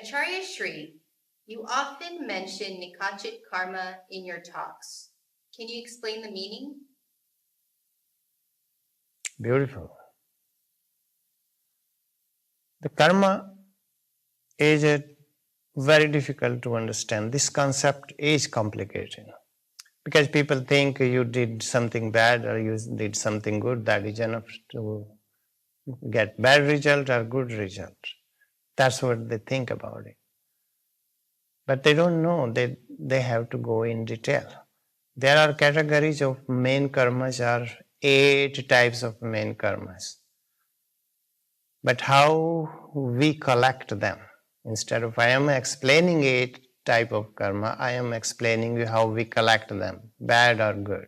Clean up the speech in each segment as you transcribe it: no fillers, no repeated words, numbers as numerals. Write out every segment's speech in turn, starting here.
Acharya Shri, you often mention Nikachit karma in your talks. Can you explain the meaning? Beautiful. The karma is very difficult to understand. This concept is complicated because people think you did something bad or you did something good, that is enough to get bad result or good result. That's what they think about it. But they don't know, they have to go in detail. There are categories of main karmas, are 8 types of main karmas. But how we collect them? Instead of I am explaining 8 type of karma, I am explaining you how we collect them, bad or good.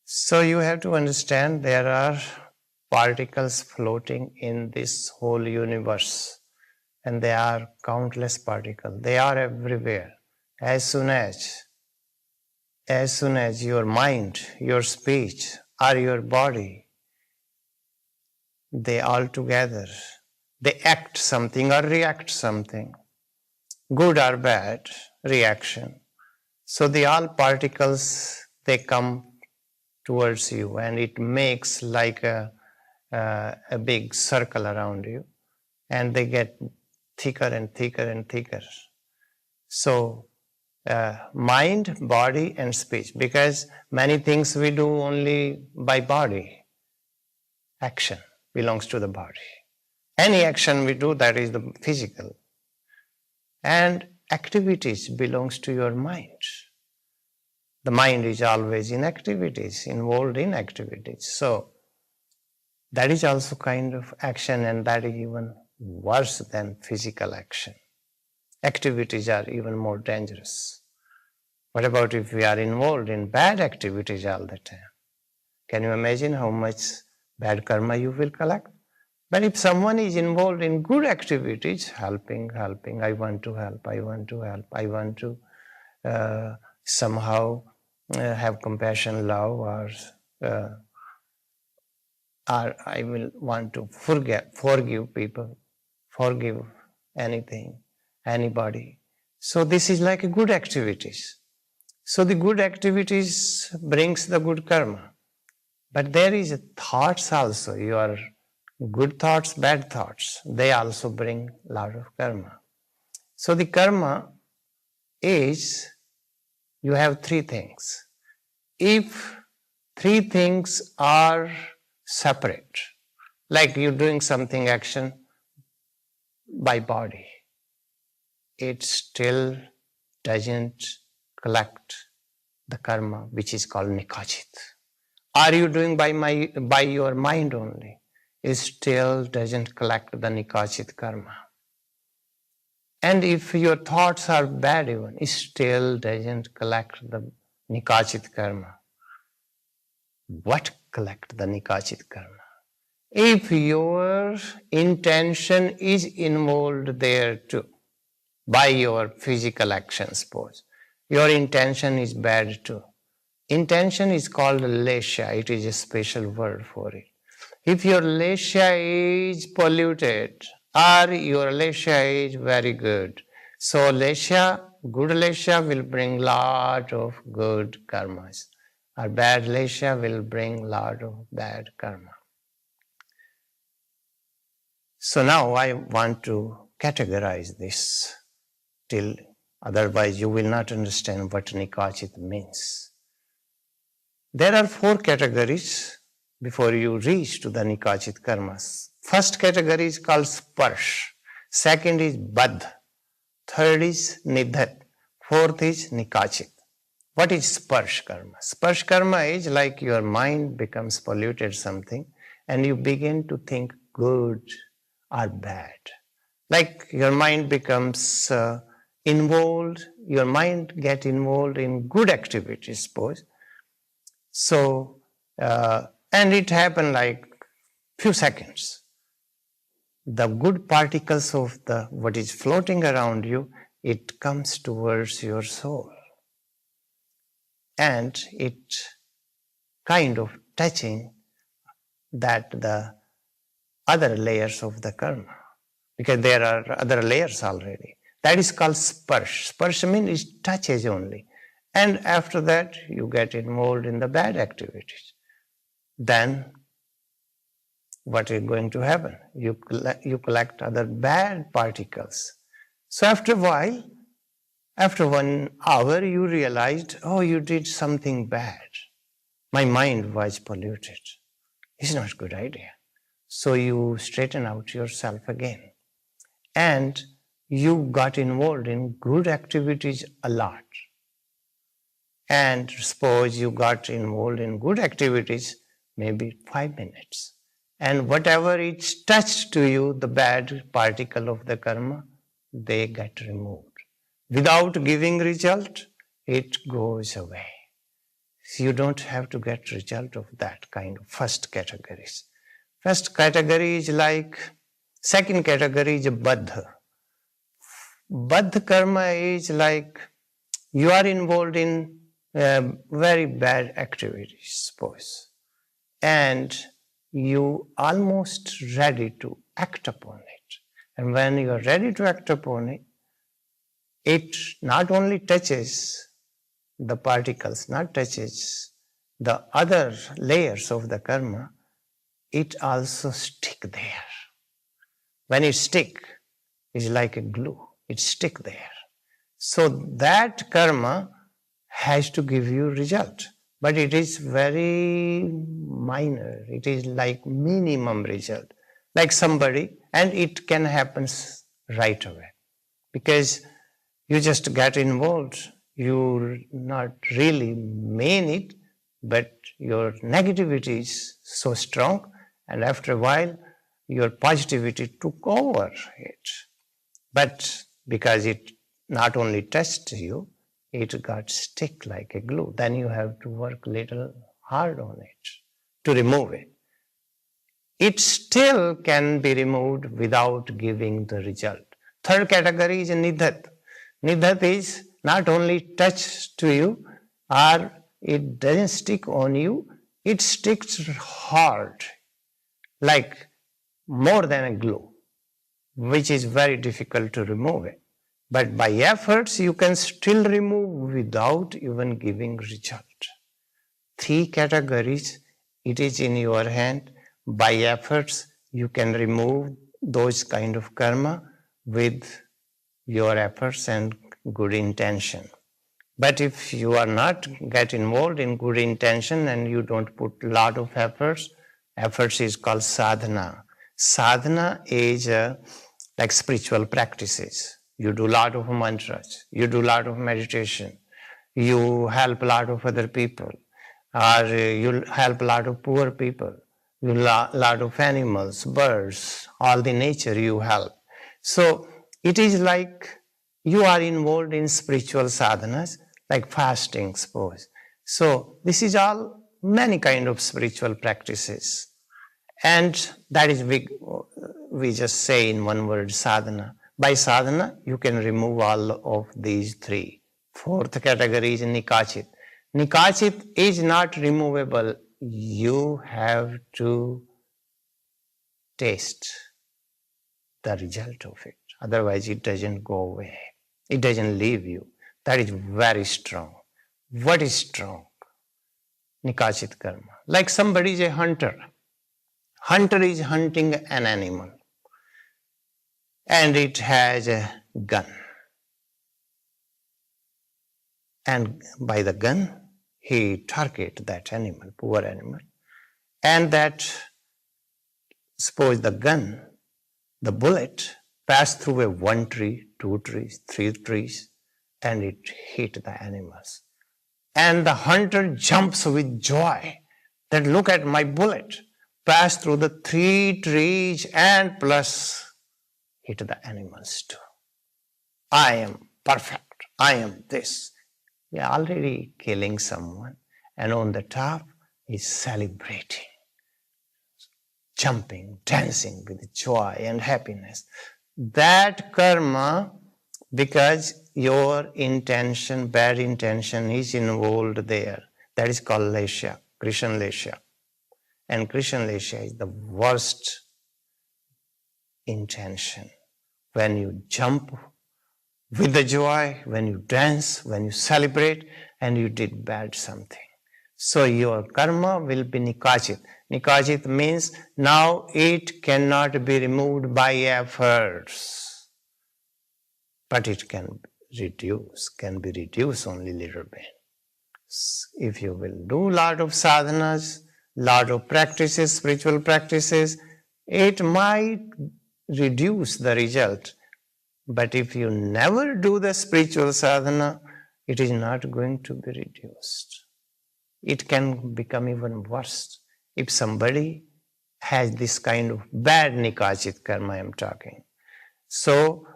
So you have to understand there are particles floating in this whole universe, and they are countless particles. They are everywhere. As soon as your mind, your speech, or your body, they all together, they act something or react something, good or bad reaction. So the all particles, they come towards you and it makes like a big circle around you, and they get thicker and thicker and thicker. So mind, body and speech, because many things we do only by body. Action belongs to the body. Any action we do, that is the physical. And activities belongs to your mind. The mind is always in activities, involved in activities. So that is also kind of action, and that is even worse than physical action. Activities are even more dangerous. What about if we are involved in bad activities all the time? Can you imagine how much bad karma you will collect? But if someone is involved in good activities, helping, I want to help, I want to somehow have compassion, love, or I will want to forgive people, forgive anything, anybody. So this is like a good activities. So the good activities brings the good karma. But there is thoughts also, your good thoughts, bad thoughts, they also bring a lot of karma. So the karma is, you have 3 things. If 3 things are separate, like you're doing something action by body, it still doesn't collect the karma, which is called Nikachit. Are you doing by your mind only? It still doesn't collect the Nikachit karma. And if your thoughts are bad even, it still doesn't collect the Nikachit karma. What collect the Nikachit karma? If your intention is involved there too, by your physical action, suppose, your intention is bad too. Intention is called lesha, it is a special word for it. If your lesha is polluted, or your lesha is very good, so lesha, good lesha will bring lot of good karmas, or bad lesha will bring lot of bad karma. So now I want to categorize this, till otherwise you will not understand what Nikachit means. There are 4 categories before you reach to the Nikachit karmas. First category is called Sparsh. Second is Badh. Third is Nidhat. Fourth is Nikachit. What is Sparsh karma? Sparsh karma is like your mind becomes polluted something and you begin to think good or bad. Like your mind becomes involved, your mind get involved in good activities, suppose. So, and it happened like few seconds. The good particles of the what is floating around you, it comes towards your soul. And it kind of touching that the other layers of the karma. because there are other layers already. That is called sparsh. Sparsh means it touches only. And after that, you get involved in the bad activities. Then what is going to happen? You collect other bad particles. So after a while, after 1 hour, you realized, oh, you did something bad. My mind was polluted. It's not a good idea. So you straighten out yourself again. And you got involved in good activities a lot. And suppose you got involved in good activities maybe 5 minutes. And whatever is touched to you, the bad particle of the karma, they get removed. Without giving result, it goes away. So you don't have to get result of that kind of first categories. First category is like, second category is baddha. Baddha karma is like you are involved in very bad activities, suppose, and you almost ready to act upon it. And when you are ready to act upon it, it not only touches the particles, not touches the other layers of the karma, it also stick there. When it stick, it's like a glue. It stick there. So that karma has to give you result. But it is very minor. It is like minimum result. Like somebody, and it can happen right away. Because you just get involved. You not really mean it, but your negativity is so strong, and after a while, your positivity took over it. But because it not only touched you, it got stick like a glue. Then you have to work little hard on it to remove it. It still can be removed without giving the result. Third category is nidhat. Nidhat is not only touch to you, or it doesn't stick on you, it sticks hard, like more than a glue, which is very difficult to remove it. But by efforts, you can still remove without even giving result. 3 categories, it is in your hand. By efforts, you can remove those kind of karma with your efforts and good intention. But if you are not get involved in good intention and you don't put a lot of efforts is called sadhana. Sadhana is like spiritual practices. You do a lot of mantras, you do a lot of meditation, you help a lot of other people, or you help a lot of poor people, you lot of animals, birds, all the nature you help. So it is like you are involved in spiritual sadhanas, like fasting, suppose. So this is all many kind of spiritual practices. And that is we just say in one word, sadhana. By sadhana, you can remove all of these 3. Fourth category is Nikachit. Nikachit is not removable. You have to taste the result of it. Otherwise, it doesn't go away. It doesn't leave you. That is very strong. What is strong? Nikachit karma. Like somebody is a hunter. Hunter is hunting an animal. And it has a gun. And by the gun, he target that animal, poor animal. And that, suppose the gun, the bullet passed through a 1 tree, 2 trees, 3 trees, and it hit the animals. And the hunter jumps with joy that look at my bullet, passed through the 3 trees and plus hit the animals too. I am perfect. I am this. We are already killing someone, and on the top is celebrating, jumping, dancing with joy and happiness. That karma, because your intention, bad intention is involved there. That is called lesha, Krishna lesha. And Krishna lesha is the worst intention. when you jump with the joy, when you dance, when you celebrate, and you did bad something. So your karma will be Nikachit. Nikachit means now it cannot be removed by efforts, but it can be reduced only little bit. If you will do lot of sadhanas, lot of practices, spiritual practices, it might reduce the result. But if you never do the spiritual sadhana, it is not going to be reduced. It can become even worse. If somebody has this kind of bad Nikachit karma I am talking. So,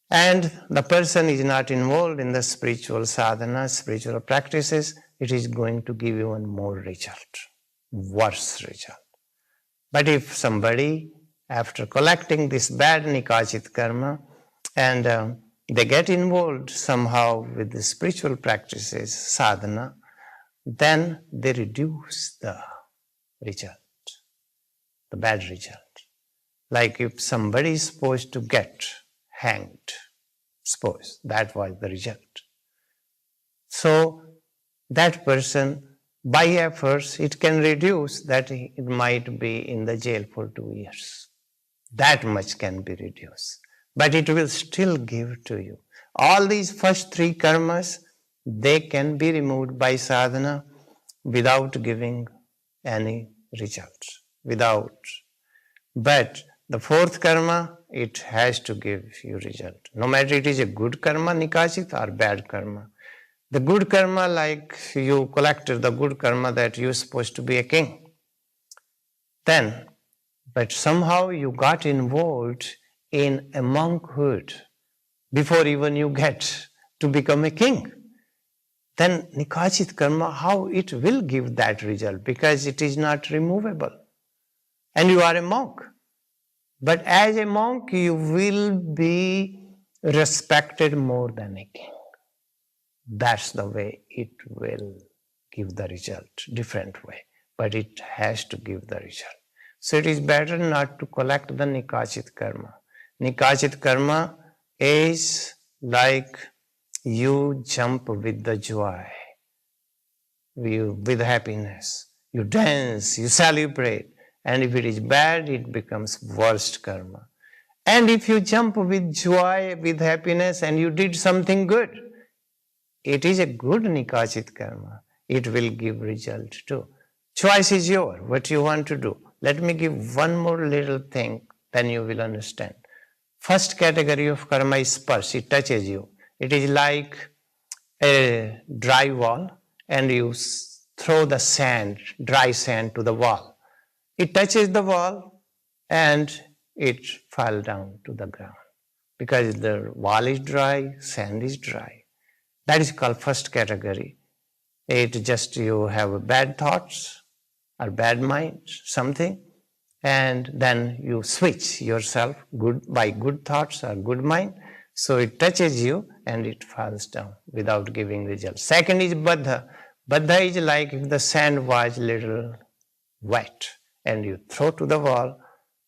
and the person is not involved in the spiritual sadhana, spiritual practices, it is going to give even more result, worse result. But if somebody, after collecting this bad Nikachit karma, and they get involved somehow with the spiritual practices, sadhana, then they reduce the result, the bad result. Like if somebody is supposed to get hanged, suppose that was the result. So that person, by efforts, it can reduce that it might be in the jail for 2 years. That much can be reduced. But it will still give to you. All these first 3 karmas, they can be removed by sadhana without giving any result. But the 4th karma, it has to give you result. No matter it is a good karma, Nikachit, or bad karma. The good karma, like you collected the good karma that you're supposed to be a king. Then, but somehow you got involved in a monkhood before even you get to become a king. Then Nikachit karma, how it will give that result, because it is not removable. And you are a monk. But as a monk, you will be respected more than a king. That's the way it will give the result, different way. But it has to give the result. So it is better not to collect the Nikachit karma. Nikachit karma is like you jump with the joy, with happiness. You dance, you celebrate. And if it is bad, it becomes worst karma. And if you jump with joy, with happiness, and you did something good, it is a good Nikachit karma. It will give result too. Choice is yours, what you want to do. Let me give one more little thing, then you will understand. First category of karma is sparsh, it touches you. It is like a dry wall, and you throw the sand, dry sand to the wall. It touches the wall and it falls down to the ground. Because the wall is dry, sand is dry. That is called first category. It just you have bad thoughts or bad mind, something, and then you switch yourself by good thoughts or good mind. So it touches you and it falls down without giving result. Second is baddha. Baddha is like if the sand was little wet and you throw to the wall,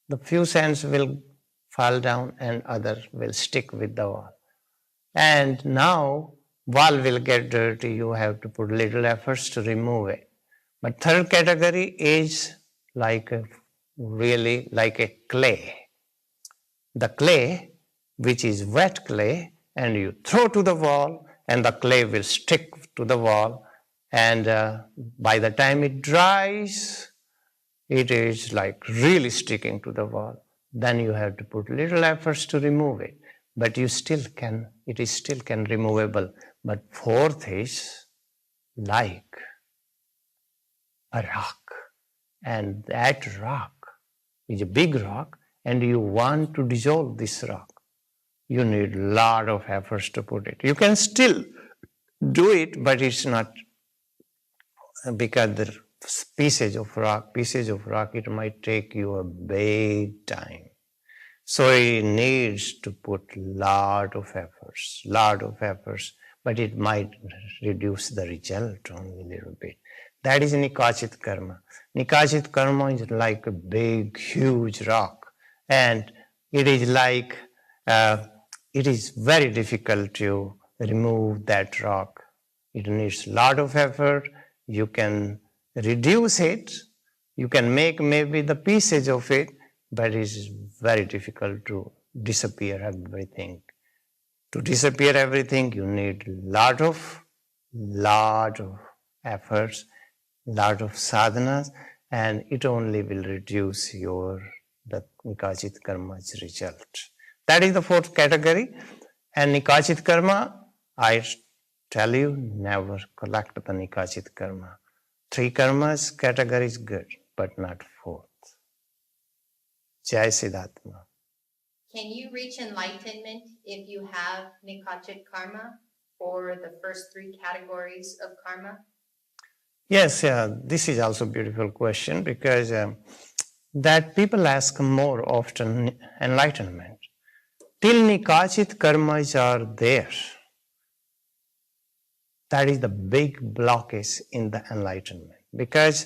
the few sands will fall down and other will stick with the wall. And now wall will get dirty, you have to put little efforts to remove it. But third category is really like a clay. The clay, which is wet clay, and you throw to the wall and the clay will stick to the wall, and by the time it dries, it is like really sticking to the wall. Then you have to put little efforts to remove it. But you still can, it is still can removable. But fourth is like a rock. And that rock is a big rock, and you want to dissolve this rock. You need a lot of efforts to put it. You can still do it, but it's not, because the pieces of rock, it might take you a big time. So it needs to put lot of efforts, but it might reduce the result only a little bit. That is Nikachit karma. Nikachit karma is like a big, huge rock, and it is like it is very difficult to remove that rock. It needs a lot of effort. You can reduce it. You can make maybe the pieces of it, but it is very difficult to disappear everything. To disappear everything, you need lot of efforts, lot of sadhanas, and it only will reduce the Nikachit karma's result. That is the fourth category. And Nikachit karma, I tell you, never collect the Nikachit karma. 3 karmas category is good, but not fourth. Jai Siddhatma. Can you reach enlightenment if you have Nikachit karma for the first 3 categories of karma? Yes, this is also a beautiful question because that people ask more often enlightenment. Till Nikachit karmas are there, that is the big blockage in the enlightenment because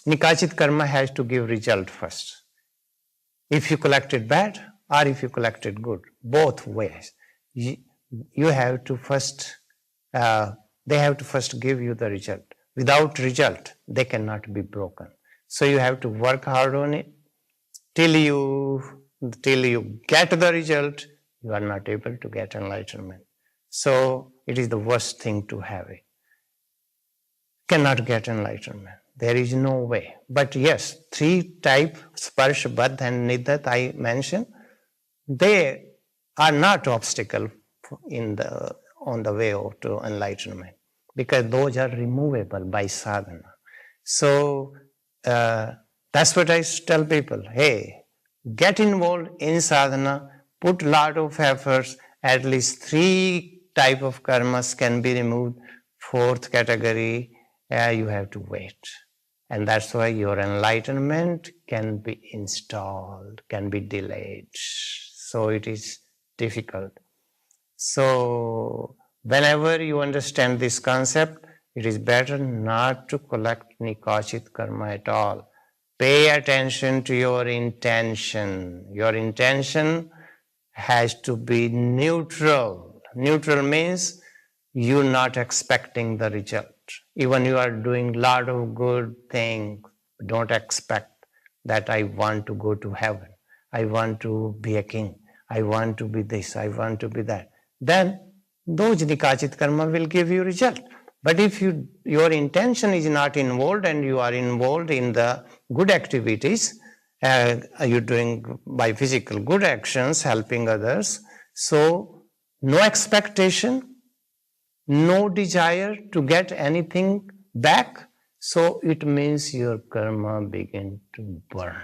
Nikachit karma has to give result first. If you collected bad or if you collected good, both ways, you have to first, they have to first give you the result. Without result, they cannot be broken. So you have to work hard on it. Till you get the result, you are not able to get enlightenment. So it is the worst thing to have it. Cannot get enlightenment. There is no way. But yes, 3 types, Sparsh, Badh and Nidat I mentioned, they are not obstacle on the way to enlightenment because those are removable by sadhana. So that's what I tell people. Hey, get involved in sadhana, put a lot of efforts, at least 3 type of karmas can be removed. 4th category, you have to wait. And that's why your enlightenment can be installed, can be delayed. So it is difficult. So whenever you understand this concept, it is better not to collect Nikachit karma at all. Pay attention to your intention. Your intention has to be neutral. Neutral means you're not expecting the result. Even you are doing a lot of good things, don't expect that I want to go to heaven. I want to be a king. I want to be this. I want to be that. Then those Nikachit karma will give you result. But if your intention is not involved and you are involved in the good activities, you're doing by physical good actions, helping others, so no expectation, no desire to get anything back, so it means your karma begin to burn.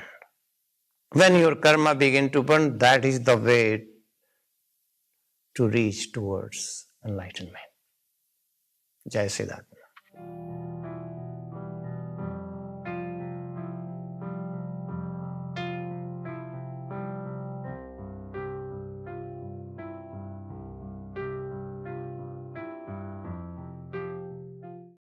When your karma begin to burn, that is the way to reach towards enlightenment. Jai Siddhartha.